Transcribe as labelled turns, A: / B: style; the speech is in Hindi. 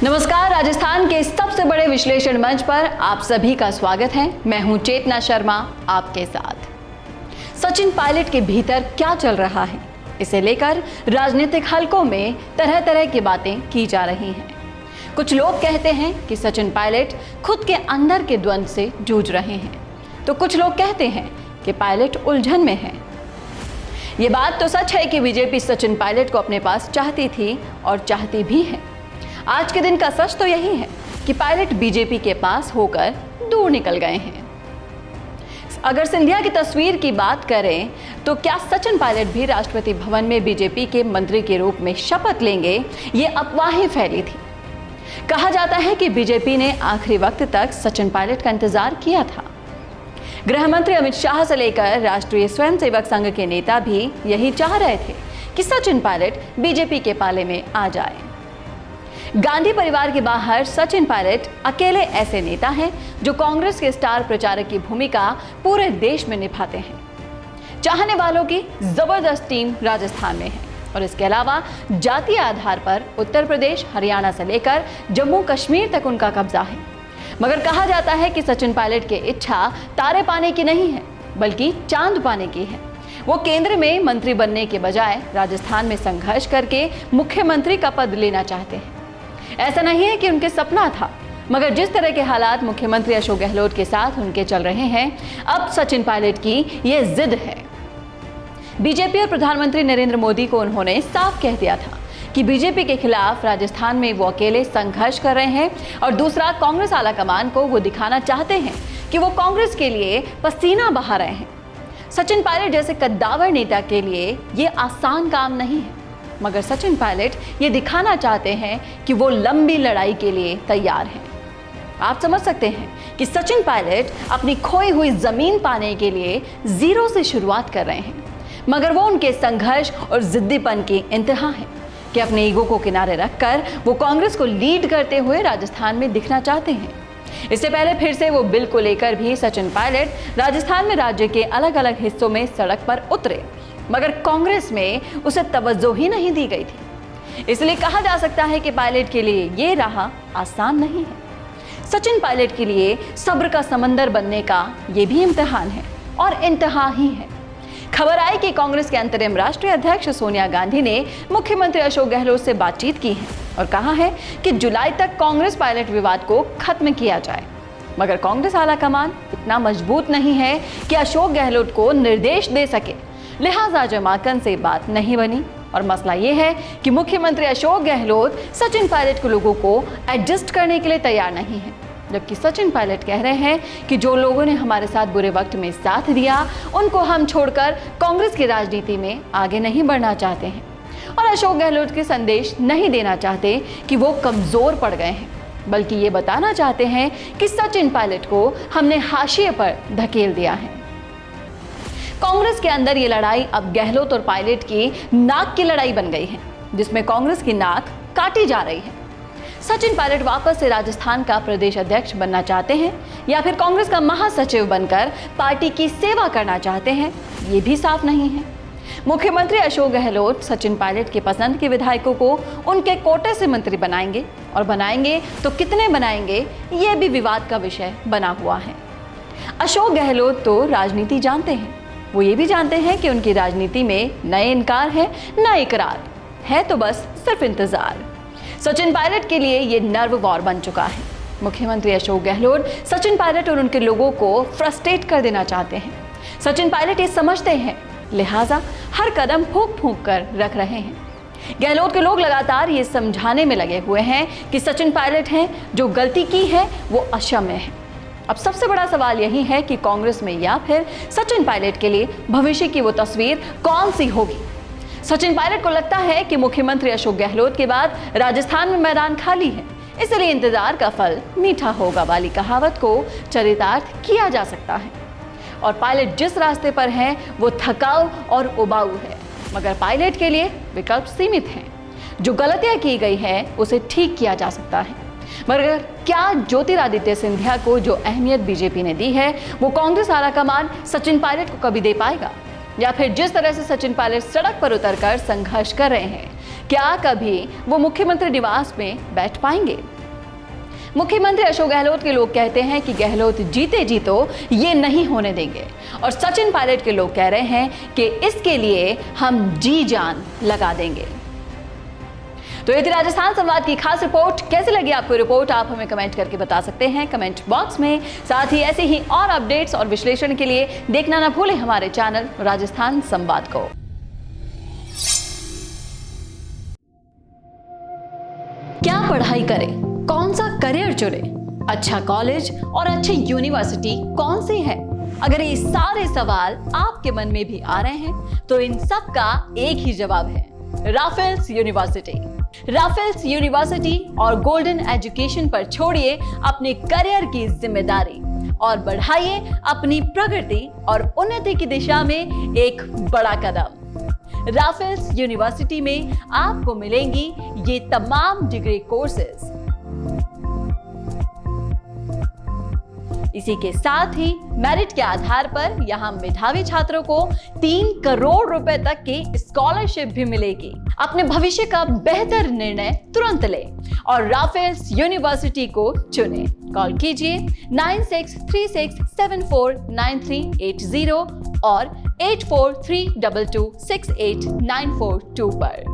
A: नमस्कार, राजस्थान के सबसे बड़े विश्लेषण मंच पर आप सभी का स्वागत है। मैं हूं चेतना शर्मा आपके साथ। सचिन पायलट के भीतर क्या चल रहा है, इसे लेकर राजनीतिक हलकों में तरह तरह की बातें की जा रही हैं। कुछ लोग कहते हैं कि सचिन पायलट खुद के अंदर के द्वंद्व से जूझ रहे हैं, तो कुछ लोग कहते हैं कि पायलट उलझन में है। ये बात तो सच है कि बीजेपी सचिन पायलट को अपने पास चाहती थी और चाहती भी है। आज के दिन का सच तो यही है कि पायलट बीजेपी के पास होकर दूर निकल गए हैं। अगर सिंधिया की तस्वीर की बात करें तो क्या सचिन पायलट भी राष्ट्रपति भवन में बीजेपी के मंत्री के रूप में शपथ लेंगे, ये अफवाहें फैली थी। कहा जाता है कि बीजेपी ने आखिरी वक्त तक सचिन पायलट का इंतजार किया था। गृह मंत्री अमित शाह से लेकर राष्ट्रीय स्वयंसेवक संघ के नेता भी यही चाह रहे थे कि सचिन पायलट बीजेपी के पाले में आ जाए। गांधी परिवार के बाहर सचिन पायलट अकेले ऐसे नेता हैं जो कांग्रेस के स्टार प्रचारक की भूमिका पूरे देश में निभाते हैं। चाहने वालों की जबरदस्त टीम राजस्थान में है और इसके अलावा जातीय आधार पर उत्तर प्रदेश, हरियाणा से लेकर जम्मू कश्मीर तक उनका कब्जा है। मगर कहा जाता है कि सचिन पायलट की इच्छा तारे पाने की नहीं है, बल्कि चांद पाने की है। वो केंद्र में मंत्री बनने के बजाय राजस्थान में संघर्ष करके मुख्यमंत्री का पद लेना चाहते हैं। ऐसा नहीं है कि उनके सपना था, मगर जिस तरह के हालात मुख्यमंत्री अशोक गहलोत के साथ उनके चल रहे हैं, अब सचिन पायलट की ये जिद है। बीजेपी और प्रधानमंत्री नरेंद्र मोदी को उन्होंने साफ कह दिया था कि बीजेपी के खिलाफ राजस्थान में वो अकेले संघर्ष कर रहे हैं और दूसरा, कांग्रेस आलाकमान को वो दिखाना चाहते हैं कि वो कांग्रेस के लिए पसीना बहा रहे हैं। सचिन पायलट जैसे कद्दावर नेता के लिए ये आसान काम नहीं है, मगर सचिन पायलट ये दिखाना चाहते हैं कि वो लंबी लड़ाई के लिए तैयार हैं। आप समझ सकते हैं कि सचिन पायलट अपनी खोई हुई जमीन पाने के लिए जीरो से शुरुआत कर रहे हैं, मगर वो उनके संघर्ष और जिद्दीपन की इंतहा है कि अपने ईगो को किनारे रखकर वो कांग्रेस को लीड करते हुए राजस्थान में दिखना चाहते हैं। इससे पहले फिर से वो बिल को लेकर भी सचिन पायलट राजस्थान में राज्य के अलग अलग हिस्सों में सड़क पर उतरे, मगर कांग्रेस में उसे तवज्जो ही नहीं दी गई थी। इसलिए कहा जा सकता है कि पायलट के लिए ये राह आसान नहीं है। सचिन पायलट के लिए सब्र का समंदर बनने का ये भी इम्तिहान है और इंतहा ही है। खबर आई कि कांग्रेस के अंतरिम राष्ट्रीय अध्यक्ष सोनिया गांधी ने मुख्यमंत्री अशोक गहलोत से बातचीत की है और कहा है कि जुलाई तक कांग्रेस पायलट विवाद को खत्म किया जाए। मगर कांग्रेस आलाकमान इतना मजबूत नहीं है कि अशोक गहलोत को निर्देश दे सके, लिहाजा जमाकन से बात नहीं बनी। और मसला ये है कि मुख्यमंत्री अशोक गहलोत सचिन पायलट के लोगों को एडजस्ट करने के लिए तैयार नहीं है, जबकि सचिन पायलट कह रहे हैं कि जो लोगों ने हमारे साथ बुरे वक्त में साथ दिया, उनको हम छोड़कर कांग्रेस की राजनीति में आगे नहीं बढ़ना चाहते हैं और अशोक गहलोत के संदेश नहीं देना चाहते कि वो कमजोर पड़ गए हैं, बल्कि ये बताना चाहते हैं कि सचिन पायलट को हमने हाशिए पर धकेल दिया है। कांग्रेस के अंदर ये लड़ाई अब गहलोत और पायलट की नाक की लड़ाई बन गई है, जिसमें कांग्रेस की नाक काटी जा रही है। सचिन पायलट वापस से राजस्थान का प्रदेश अध्यक्ष बनना चाहते हैं या फिर कांग्रेस का महासचिव बनकर पार्टी की सेवा करना चाहते हैं, ये भी साफ नहीं है। मुख्यमंत्री अशोक गहलोत सचिन पायलट के पसंद के विधायकों को उनके कोटे से मंत्री बनाएंगे और बनाएंगे तो कितने बनाएंगे, ये भी विवाद का विषय बना हुआ है। अशोक गहलोत तो राजनीति जानते हैं, वो ये भी जानते हैं कि उनकी राजनीति में नए इनकार है, न इकरार है, तो बस सिर्फ इंतजार। सचिन पायलट के लिए ये नर्व वॉर बन चुका है। मुख्यमंत्री अशोक गहलोत सचिन पायलट और उनके लोगों को फ्रस्ट्रेट कर देना चाहते हैं। सचिन पायलट ये समझते हैं, लिहाजा हर कदम फूंक फूंक कर रख रहे हैं। गहलोत के लोग लगातार ये समझाने में लगे हुए हैं कि सचिन पायलट हैं, जो गलती की है वो अक्षम्य है। अब सबसे बड़ा सवाल यही है कि कांग्रेस में या फिर सचिन पायलट के लिए भविष्य की वो तस्वीर कौन सी होगी। सचिन पायलट को लगता है कि मुख्यमंत्री अशोक गहलोत के बाद राजस्थान में मैदान खाली है, इसलिए इंतजार का फल मीठा होगा वाली कहावत को चरितार्थ किया जा सकता है। और पायलट जिस रास्ते पर है वो थकाऊ और उबाऊ है, मगर पायलट के लिए विकल्प सीमित हैं। जो गलतियां की गई है उसे ठीक किया जा सकता है, मगर क्या ज्योतिरादित्य सिंधिया को जो अहमियत बीजेपी ने दी है वो कांग्रेस आलाकमान सचिन पायलट को कभी दे पाएगा? या फिर जिस तरह से सचिन पायलट सड़क पर उतरकर संघर्ष कर रहे हैं, क्या कभी वो मुख्यमंत्री निवास में बैठ पाएंगे? मुख्यमंत्री अशोक गहलोत के लोग कहते हैं कि गहलोत जीते जी तो ये नहीं होने देंगे, और सचिन पायलट के लोग कह रहे हैं कि इसके लिए हम जी जान लगा देंगे। तो ये थी राजस्थान संवाद की खास रिपोर्ट। कैसी लगी आपको रिपोर्ट, आप हमें कमेंट करके बता सकते हैं कमेंट बॉक्स में। साथ ही ऐसे ही और अपडेट्स और विश्लेषण के लिए देखना ना भूलें हमारे चैनल राजस्थान संवाद को। क्या पढ़ाई करें, कौन सा करियर चुने, अच्छा कॉलेज और अच्छी यूनिवर्सिटी कौन सी है? अगर ये सारे सवाल आपके मन में भी आ रहे हैं तो इन सब का एक ही जवाब है, राफेल्स यूनिवर्सिटी। राफेल्स यूनिवर्सिटी और गोल्डन एजुकेशन पर छोड़िए अपने करियर की जिम्मेदारी और बढ़ाइए अपनी प्रगति और उन्नति की दिशा में एक बड़ा कदम। राफेल्स यूनिवर्सिटी में आपको मिलेंगी ये तमाम डिग्री कोर्सेज। इसी के साथ ही मेरिट के आधार पर यहां मेधावी छात्रों को 3 करोड़ रुपए तक की स्कॉलरशिप भी मिलेगी। अपने भविष्य का बेहतर निर्णय तुरंत लें और राफेल्स यूनिवर्सिटी को चुनें। कॉल कीजिए 9636749380 और 8432268942 पर।